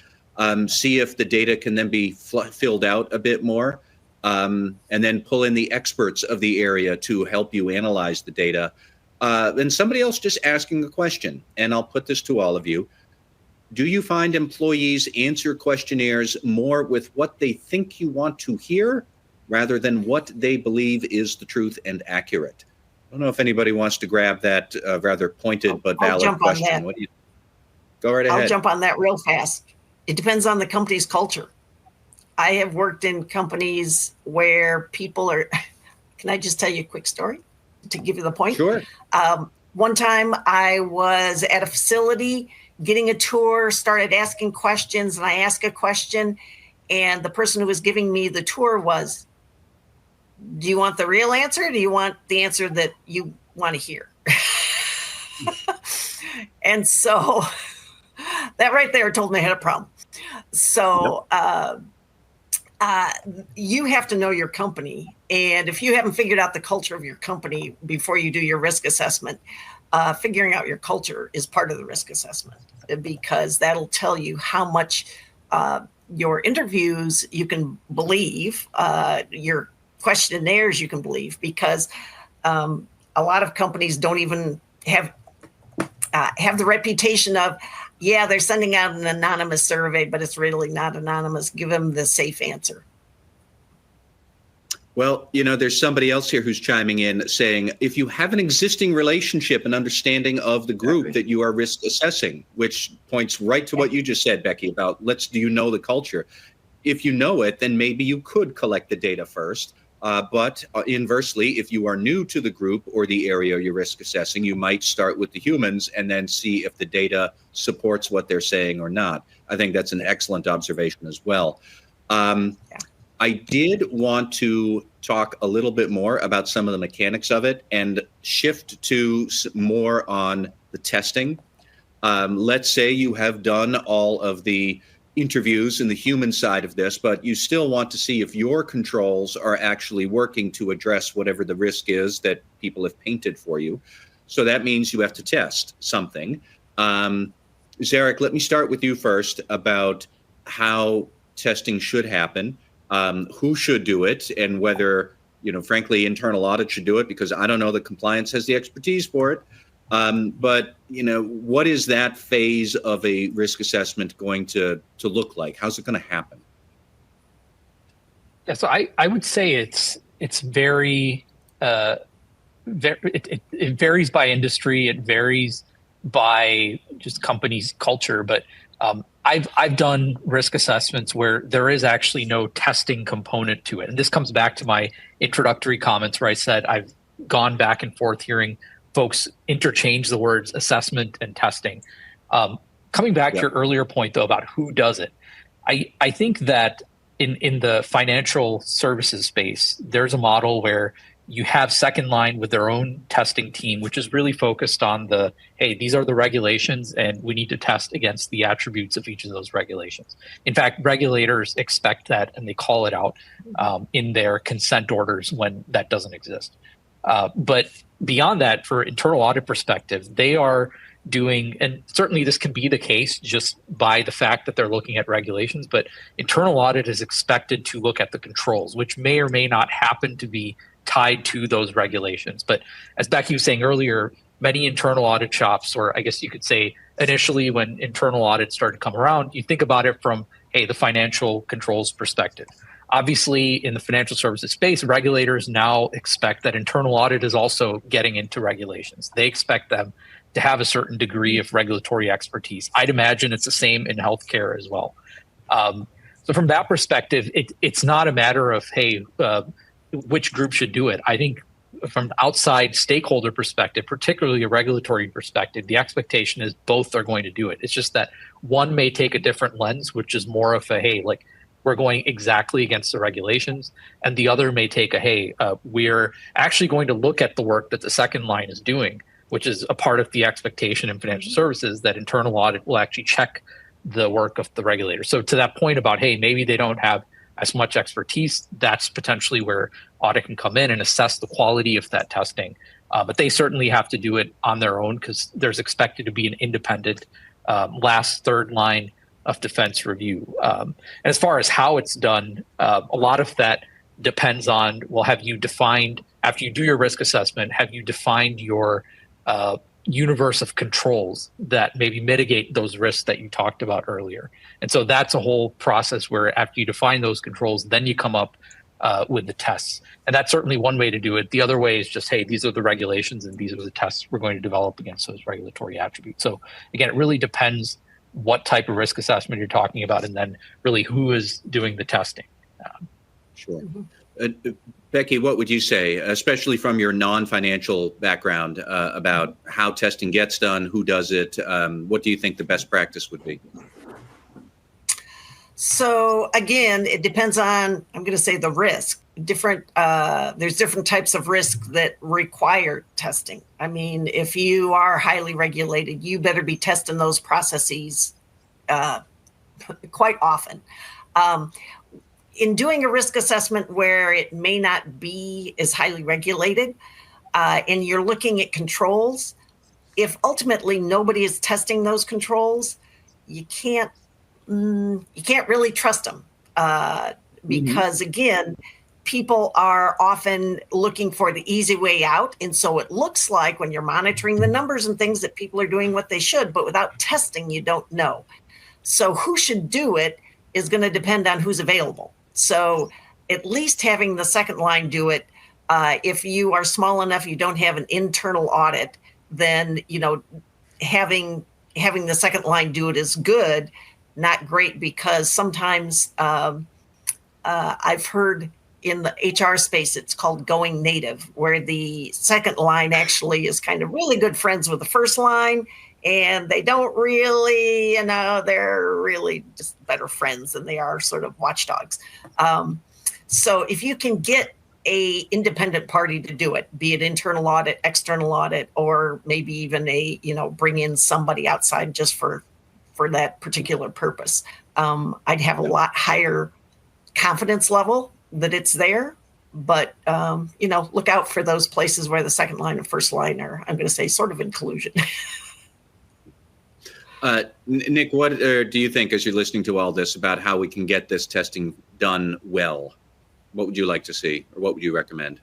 see if the data can then be filled out a bit more, and then pull in the experts of the area to help you analyze the data. And somebody else just asking a question, and I'll put this to all of you. Do you find employees answer questionnaires more with what they think you want to hear rather than what they believe is the truth and accurate? I don't know if anybody wants to grab that rather pointed but valid question. What do you? Go right ahead. I'll jump on that real fast. It depends on the company's culture. I have worked in companies where people are, can I just tell you a quick story to give you the point? Sure. One time I was at a facility getting a tour, started asking questions, and I asked a question, and the person who was giving me the tour was, do you want the real answer? Or do you want the answer that you want to hear? And so that right there told me I had a problem. So you have to know your company. And if you haven't figured out the culture of your company before you do your risk assessment, figuring out your culture is part of the risk assessment, because that'll tell you how much your interviews you can believe, your questionnaires you can believe, because a lot of companies don't even have the reputation of, they're sending out an anonymous survey, but it's really not anonymous. Give them the safe answer. Well, there's somebody else here who's chiming in saying, if you have an existing relationship and understanding of the group that you are risk assessing, which points right to what you just said, Becky, about do you know the culture? If you know it, then maybe you could collect the data first. But inversely, if you are new to the group or the area you're risk assessing, you might start with the humans and then see if the data supports what they're saying or not. I think that's an excellent observation as well. I did want to talk a little bit more about some of the mechanics of it and shift to more on the testing. Let's say you have done all of the interviews in the human side of this, but you still want to see if your controls are actually working to address whatever the risk is that people have painted for you. So that means you have to test something. Zarek, let me start with you first about how testing should happen, who should do it, and whether, frankly, internal audit should do it, because I don't know that compliance has the expertise for it. But what is that phase of a risk assessment going to look like? How's it going to happen? Yeah, so I would say it's very it varies by industry. It varies by just company's culture. But I've done risk assessments where there is actually no testing component to it, and this comes back to my introductory comments where I said I've gone back and forth hearing folks interchange the words assessment and testing. Coming back to your earlier point, though, about who does it, I think that in the financial services space, there's a model where You have second line with their own testing team, which is really focused on hey, these are the regulations and we need to test against the attributes of each of those regulations. In fact, regulators expect that and they call it out in their consent orders when that doesn't exist. But beyond that, for internal audit perspective, they are doing, and certainly this can be the case just by the fact that they're looking at regulations, but internal audit is expected to look at the controls, which may or may not happen to be tied to those regulations. But as Becky was saying earlier, many internal audit shops, or I guess you could say initially when internal audits started to come around, you think about it from, hey, the financial controls perspective. Obviously, in the financial services space, regulators now expect that internal audit is also getting into regulations. They expect them to have a certain degree of regulatory expertise. I'd imagine it's the same in healthcare as well. So from that perspective, it's not a matter of, hey, which group should do it. I think from the outside stakeholder perspective, particularly a regulatory perspective, the expectation is both are going to do it. It's just that one may take a different lens, which is more of a, hey, like we're going exactly against the regulations. And the other may take a, hey, we're actually going to look at the work that the second line is doing, which is a part of the expectation in financial services that internal audit will actually check the work of the regulator. So to that point about, hey, maybe they don't have as much expertise, that's potentially where audit can come in and assess the quality of that testing. But they certainly have to do it on their own because there's expected to be an independent last third line of defense review. And as far as how it's done, a lot of that depends on, well, have you defined, after you do your risk assessment, have you defined your universe of controls that maybe mitigate those risks that you talked about earlier? And so that's a whole process where after you define those controls, then you come up with the tests. And that's certainly one way to do it. The other way is just, hey, these are the regulations and these are the tests we're going to develop against those regulatory attributes. So again, it really depends what type of risk assessment you're talking about and then really who is doing the testing. Sure. Becky, what would you say, especially from your non-financial background, about how testing gets done, who does it? What do you think the best practice would be? So again, it depends on, I'm going to say, the risk. There's different types of risk that require testing. I mean, if you are highly regulated, you better be testing those processes quite often. In doing a risk assessment where it may not be as highly regulated, and you're looking at controls, if ultimately nobody is testing those controls, you can't really trust them because again, people are often looking for the easy way out. And so it looks like when you're monitoring the numbers and things that people are doing what they should, but without testing, you don't know. So who should do it is going to depend on who's available. So at least having the second line do it, if you are small enough, you don't have an internal audit, then, having the second line do it is good, not great, because sometimes I've heard in the HR space, it's called going native, where the second line actually is kind of really good friends with the first line. And they don't really, they're really just better friends than they are sort of watchdogs. So if you can get a independent party to do it, be it internal audit, external audit, or maybe even bring in somebody outside just for that particular purpose, I'd have a lot higher confidence level that it's there. But, look out for those places where the second line and first line are, I'm going to say, sort of in collusion. Nick, what do you think as you're listening to all this about how we can get this testing done well? What would you like to see, or what would you recommend?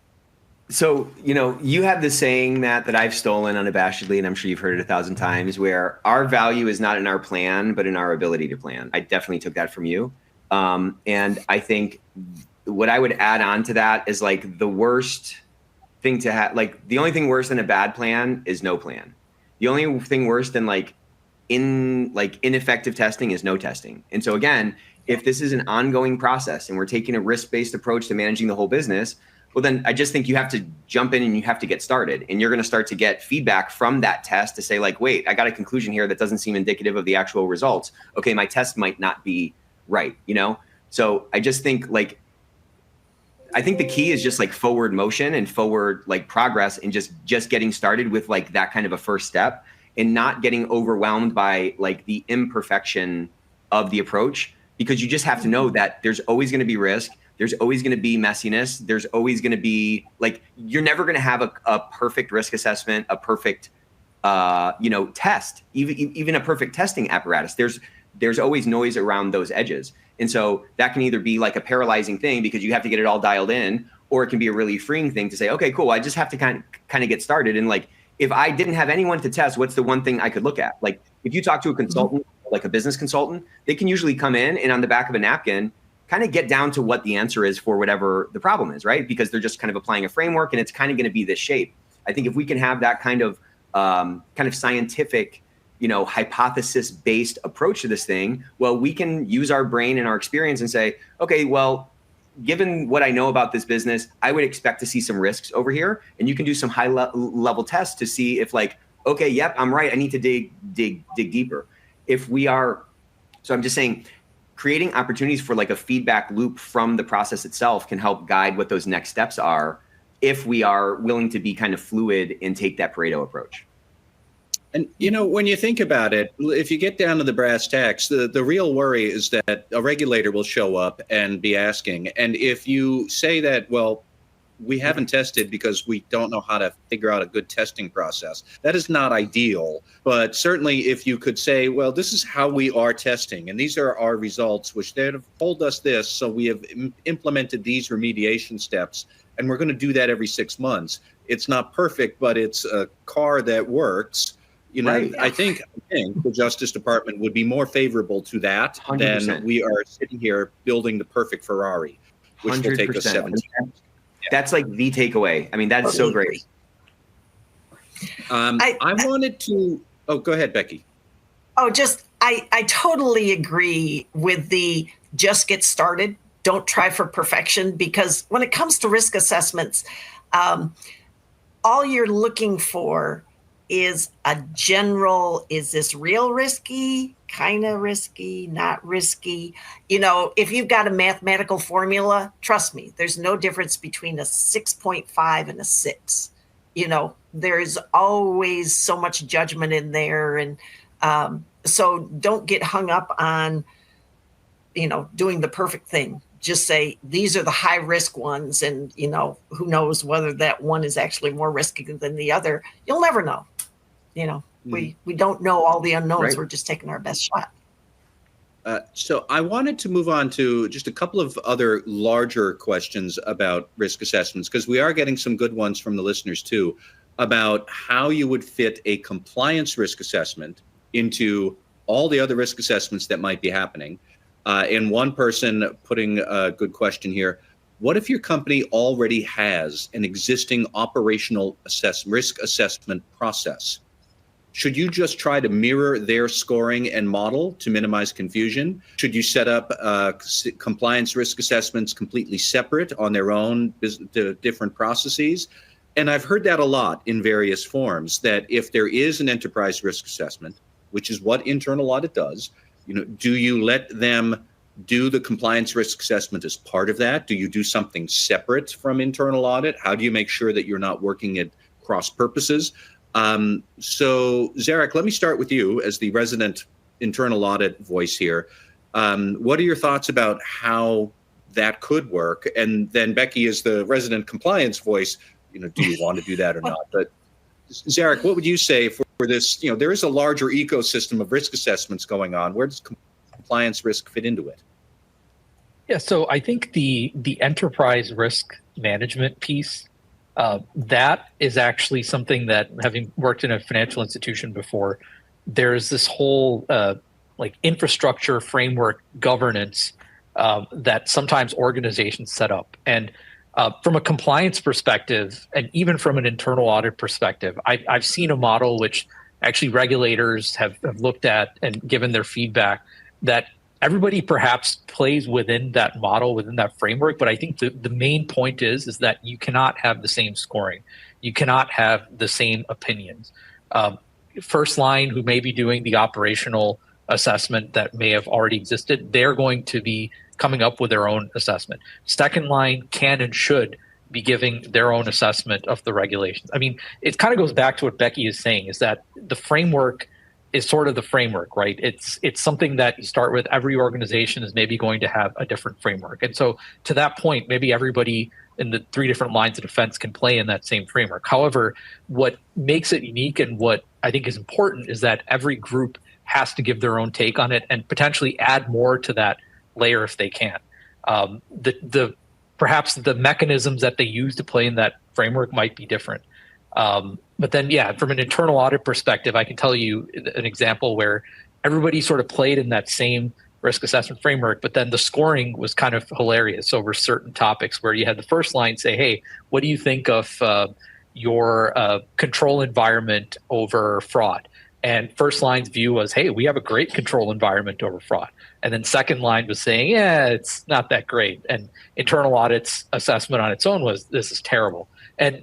So, you have this saying that I've stolen unabashedly, and I'm sure you've heard it 1,000 times, where our value is not in our plan, but in our ability to plan. I definitely took that from you. And I think what I would add on to that is the worst thing to have, the only thing worse than a bad plan is no plan. The only thing worse than ineffective testing is no testing. And so again, if this is an ongoing process and we're taking a risk-based approach to managing the whole business, well, then I just think you have to jump in and you have to get started, and you're going to start to get feedback from that test to say wait, I got a conclusion here that doesn't seem indicative of the actual results. Okay, my test might not be right, So I just think I think the key is just like forward motion and forward like progress, and just getting started with like that kind of a first step, and not getting overwhelmed by like the imperfection of the approach, because you just have to know that there's always going to be risk. There's always going to be messiness. There's always going to be like, you're never going to have a perfect risk assessment, a perfect, test, even a perfect testing apparatus. There's always noise around those edges. And so that can either be like a paralyzing thing because you have to get it all dialed in, or it can be a really freeing thing to say, okay, cool, I just have to kind of get started. And like, if I didn't have anyone to test, what's the one thing I could look at? Like, if you talk to a consultant, like a business consultant, they can usually come in and on the back of a napkin kind of get down to what the answer is for whatever the problem is, right? Because they're just kind of applying a framework, and it's kind of going to be this shape. I think if we can have that kind of scientific, hypothesis-based approach to this thing, well, we can use our brain and our experience and say, okay, well, given what I know about this business, I would expect to see some risks over here. And you can do some high level tests to see if like, okay, yep, I'm right. I need to dig deeper. So I'm just saying, creating opportunities for like a feedback loop from the process itself can help guide what those next steps are, if we are willing to be kind of fluid and take that Pareto approach. And, when you think about it, if you get down to the brass tacks, the real worry is that a regulator will show up and be asking. And if you say that, well, we haven't tested because we don't know how to figure out a good testing process, that is not ideal. But certainly if you could say, well, this is how we are testing, and these are our results, which they have told us this, so we have implemented these remediation steps, and we're going to do that every 6 months. It's not perfect, but it's a car that works. Right. I think the Justice Department would be more favorable to that 100%. Than we are sitting here building the perfect Ferrari, which 100%. Will take us 17 years. That's like the takeaway. I mean, that is so great. I wanted to, go ahead, Becky. I totally agree with the just get started. Don't try for perfection, because when it comes to risk assessments, all you're looking for is a general, is this real risky, kind of risky, not risky? If you've got a mathematical formula, trust me, there's no difference between a 6.5 and a 6. There's always so much judgment in there. And so don't get hung up on, doing the perfect thing. Just say, these are the high risk ones. And, who knows whether that one is actually more risky than the other. You'll never know. We don't know all the unknowns. Right. We're just taking our best shot. So I wanted to move on to just a couple of other larger questions about risk assessments, because we are getting some good ones from the listeners too, about how you would fit a compliance risk assessment into all the other risk assessments that might be happening. And one person putting a good question here: what if your company already has an existing operational risk assessment process? Should you just try to mirror their scoring and model to minimize confusion? Should you set up compliance risk assessments completely separate on their own different processes? And I've heard that a lot in various forms, that if there is an enterprise risk assessment, which is what internal audit does, do you let them do the compliance risk assessment as part of that? Do you do something separate from internal audit? How do you make sure that you're not working at cross purposes? So Zarek, let me start with you as the resident internal audit voice here. What are your thoughts about how that could work? And then Becky, as the resident compliance voice, do you want to do that or not? But Zarek, what would you say for this? There is a larger ecosystem of risk assessments going on. Where does compliance risk fit into it? Yeah, so I think the enterprise risk management piece, that is actually something that, having worked in a financial institution before, there's this whole infrastructure framework governance that sometimes organizations set up. And from a compliance perspective, and even from an internal audit perspective, I've seen a model which actually regulators have looked at and given their feedback, that everybody perhaps plays within that model, within that framework. But I think the main point is that you cannot have the same scoring. You cannot have the same opinions. First line, who may be doing the operational assessment that may have already existed, they're going to be coming up with their own assessment. Second line can and should be giving their own assessment of the regulations. I mean, it kind of goes back to what Becky is saying, is that the framework is sort of the framework, right? It's something that you start with. Every organization is maybe going to have a different framework. And so to that point, maybe everybody in the 3 different lines of defense can play in that same framework. However, what makes it unique and what I think is important is that every group has to give their own take on it and potentially add more to that layer if they can. Perhaps the mechanisms that they use to play in that framework might be different. But then, yeah, from an internal audit perspective, I can tell you an example where everybody sort of played in that same risk assessment framework, but then the scoring was kind of hilarious over certain topics where you had the first line say, hey, what do you think of your control environment over fraud? And first line's view was, hey, we have a great control environment over fraud. And then second line was saying, yeah, it's not that great. And internal audit's assessment on its own was, this is terrible. And,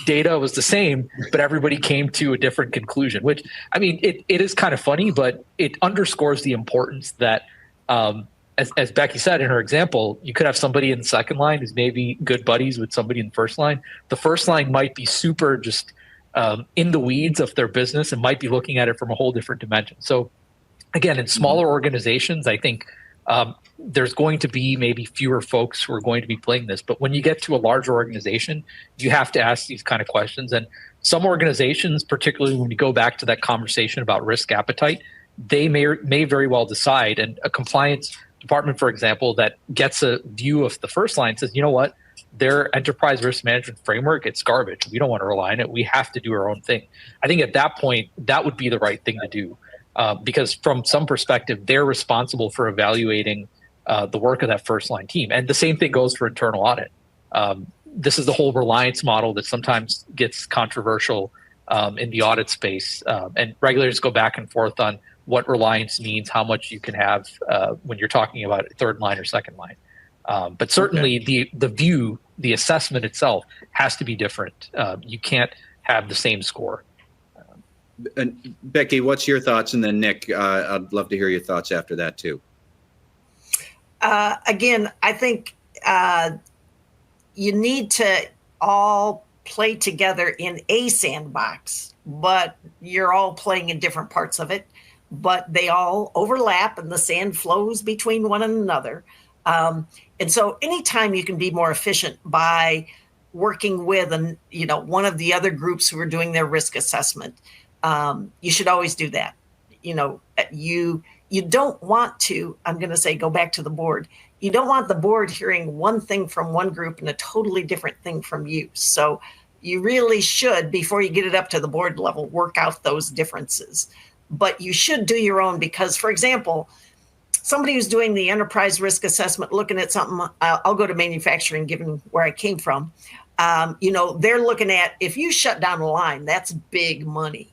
data was the same, but everybody came to a different conclusion, which, I mean, it is kind of funny, but it underscores the importance that, as Becky said in her example, you could have somebody in the second line who's maybe good buddies with somebody in the first line. The first line might be super just in the weeds of their business and might be looking at it from a whole different dimension. So again, in smaller organizations, I think there's going to be maybe fewer folks who are going to be playing this. But when you get to a larger organization, you have to ask these kind of questions. And some organizations, particularly when you go back to that conversation about risk appetite, they may very well decide. And a compliance department, for example, that gets a view of the first line says, you know what? Their enterprise risk management framework, it's garbage. We don't want to rely on it. We have to do our own thing. I think at that point, that would be the right thing to do. Because from some perspective, they're responsible for evaluating the work of that first line team. And the same thing goes for internal audit. This is the whole reliance model that sometimes gets controversial in the audit space. And regulators go back and forth on what reliance means, how much you can have when you're talking about third line or second line. But certainly the view, the assessment itself has to be different. You can't have the same score. And Becky, what's your thoughts? And then Nick, I'd love to hear your thoughts after that too. Again, I think you need to all play together in a sandbox, but you're all playing in different parts of it, but they all overlap and the sand flows between one another. And so anytime you can be more efficient by working with one of the other groups who are doing their risk assessment, you should always do that. You don't want to, I'm going to say, go back to the board. You don't want the board hearing one thing from one group and a totally different thing from you. So you really should, before you get it up to the board level, work out those differences. But you should do your own because, for example, somebody who's doing the enterprise risk assessment, looking at something, I'll go to manufacturing, given where I came from. They're looking at, if you shut down a line, that's big money.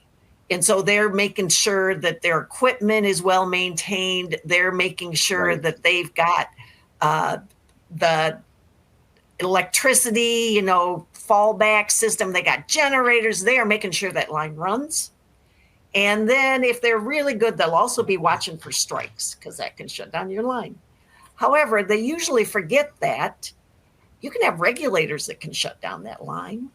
And so they're making sure that their equipment is well maintained. They're making sure that they've got the electricity, fallback system. They got generators. They are making sure that line runs. And then if they're really good, they'll also be watching for strikes because that can shut down your line. However, they usually forget that you can have regulators that can shut down that line.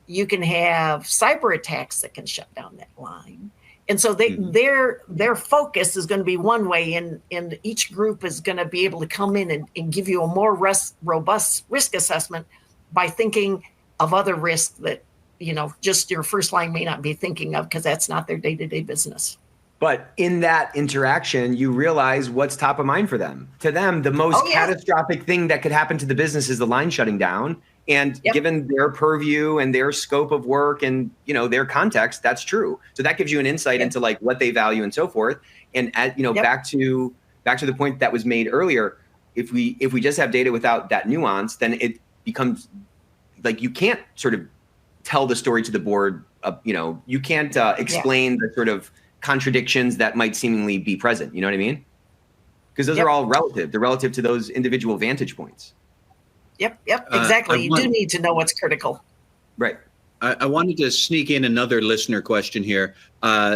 You can have cyber attacks that can shut down that line. And so their focus is going to be one way, and each group is going to be able to come in and give you a more robust risk assessment by thinking of other risks that, just your first line may not be thinking of because that's not their day-to-day business. But in that interaction, you realize what's top of mind for them. To them, the most catastrophic thing that could happen to the business is the line shutting down. And given their purview and their scope of work and, their context, that's true. So that gives you an insight into like what they value and so forth. And back to the point that was made earlier, if we just have data without that nuance, then it becomes like you can't sort of tell the story to the board. You can't explain the sort of contradictions that might seemingly be present. You know what I mean? Because those are all relative. They're relative to those individual vantage points. Yep, exactly. You do need to know what's critical. Right. I wanted to sneak in another listener question here.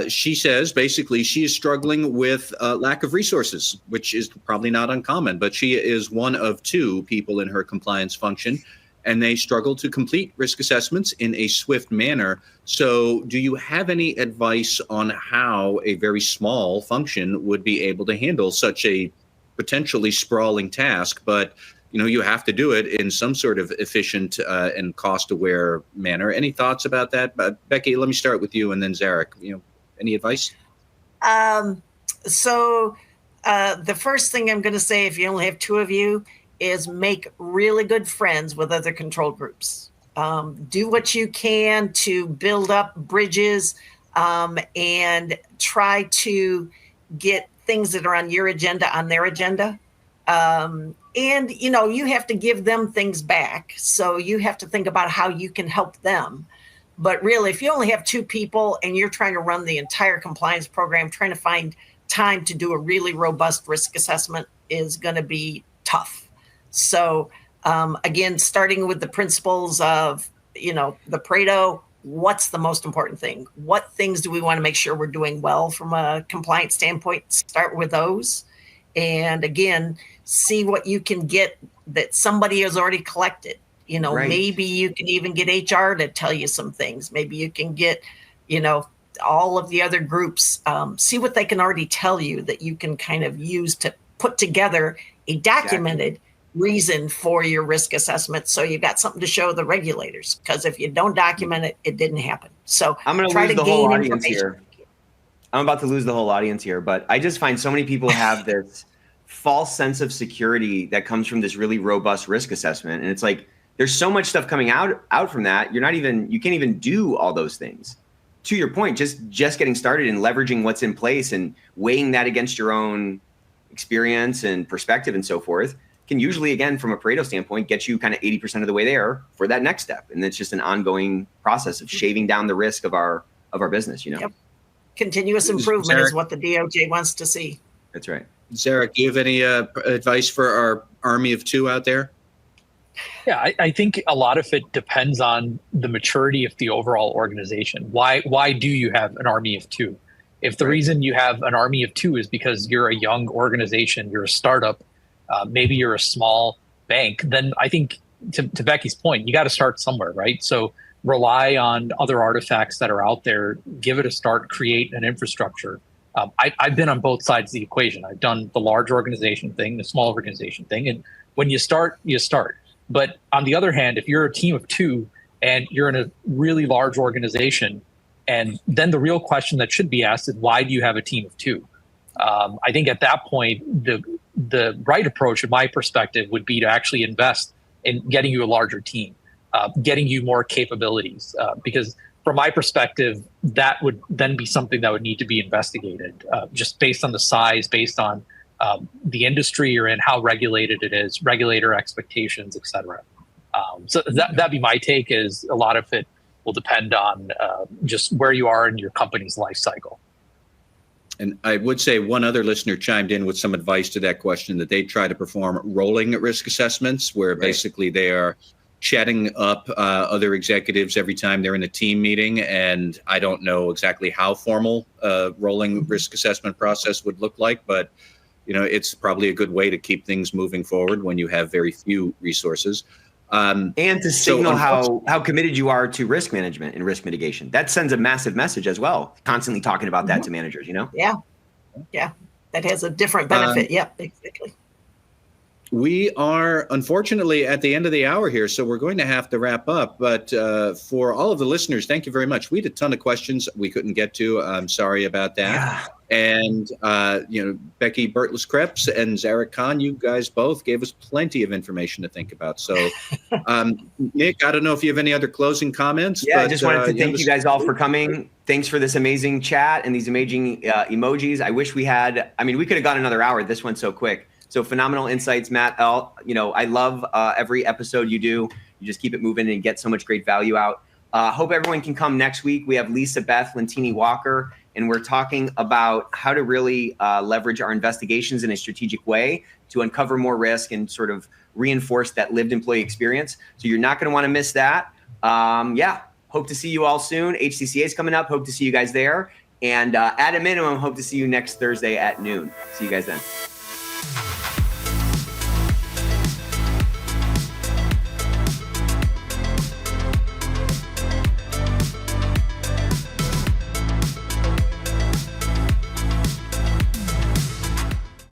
She says basically she is struggling with lack of resources, which is probably not uncommon, but she is one of 2 people in her compliance function, and they struggle to complete risk assessments in a swift manner. So do you have any advice on how a very small function would be able to handle such a potentially sprawling task, but you have to do it in some sort of efficient and cost-aware manner? Any thoughts about that? Becky, let me start with you, and then Zarek. Any advice? So the first thing I'm going to say, if you only have 2 of you, is make really good friends with other control groups. Do what you can to build up bridges and try to get things that are on your agenda on their agenda. And, you have to give them things back. So you have to think about how you can help them. But really, if you only have 2 people and you're trying to run the entire compliance program, trying to find time to do a really robust risk assessment is going to be tough. So again, starting with the principles of, the Pareto, what's the most important thing? What things do we want to make sure we're doing well from a compliance standpoint? Start with those. And again, see what you can get that somebody has already collected. Right. Maybe you can even get HR to tell you some things. Maybe you can get, all of the other groups, see what they can already tell you that you can kind of use to put together a documented reason for your risk assessment. So you've got something to show the regulators, because if you don't document it, it didn't happen. So I'm going to lose the whole audience here. I'm about to lose the whole audience here, but I just find so many people have this false sense of security that comes from this really robust risk assessment. And it's like, there's so much stuff coming out from that. You can't even do all those things. To your point, just getting started and leveraging what's in place and weighing that against your own experience and perspective and so forth can usually, again, from a Pareto standpoint, get you kind of 80% of the way there for that next step. And it's just an ongoing process of shaving down the risk of our business, Yep. Continuous improvement is what the DOJ wants to see. That's right. Zarek, do you have any advice for our army of 2 out there? Yeah, I think a lot of it depends on the maturity of the overall organization. Why do you have an army of 2? If the reason you have an army of 2 is because you're a young organization, you're a startup, maybe you're a small bank, then I think to Becky's point, you got to start somewhere, right? So rely on other artifacts that are out there, give it a start, create an infrastructure. I've been on both sides of the equation. I've done the large organization thing, the small organization thing. And when you start, you start. But on the other hand, if you're a team of 2 and you're in a really large organization, and then the real question that should be asked is, why do you have a team of 2? I think at that point, the right approach, in my perspective, would be to actually invest in getting you a larger team, getting you more capabilities. Because from my perspective, that would then be something that would need to be investigated, just based on the size, based on the industry you're in, how regulated it is, regulator expectations, et cetera. So that'd be my take, is a lot of it will depend on just where you are in your company's life cycle. And I would say one other listener chimed in with some advice to that question, that they try to perform rolling risk assessments, where basically they are chatting up other executives every time they're in a team meeting. And I don't know exactly how formal rolling risk assessment process would look like, but it's probably a good way to keep things moving forward when you have very few resources. And to signal how committed you are to risk management and risk mitigation. That sends a massive message as well, constantly talking about that to managers, Yeah. That has a different benefit. Yep, exactly. We are unfortunately at the end of the hour here, so we're going to have to wrap up. But for all of the listeners, thank you very much. We had a ton of questions we couldn't get to. I'm sorry about that. Yeah. And, Becky Bertles-Krebs and Zarek Khan, you guys both gave us plenty of information to think about. So, Nick, I don't know if you have any other closing comments. Yeah, but, I just wanted to thank you guys all for coming. Thanks for this amazing chat and these amazing emojis. I wish we could have gone another hour. This went so quick. So phenomenal insights, Matt. I love every episode you do. You just keep it moving and get so much great value out. Hope everyone can come next week. We have Lisa Beth Lentini Walker, and we're talking about how to really leverage our investigations in a strategic way to uncover more risk and sort of reinforce that lived employee experience. So you're not going to want to miss that. Hope Hope to see you all soon. HCCA is coming up. Hope to see you guys there. And at a minimum, hope to see you next Thursday at noon. See you guys then.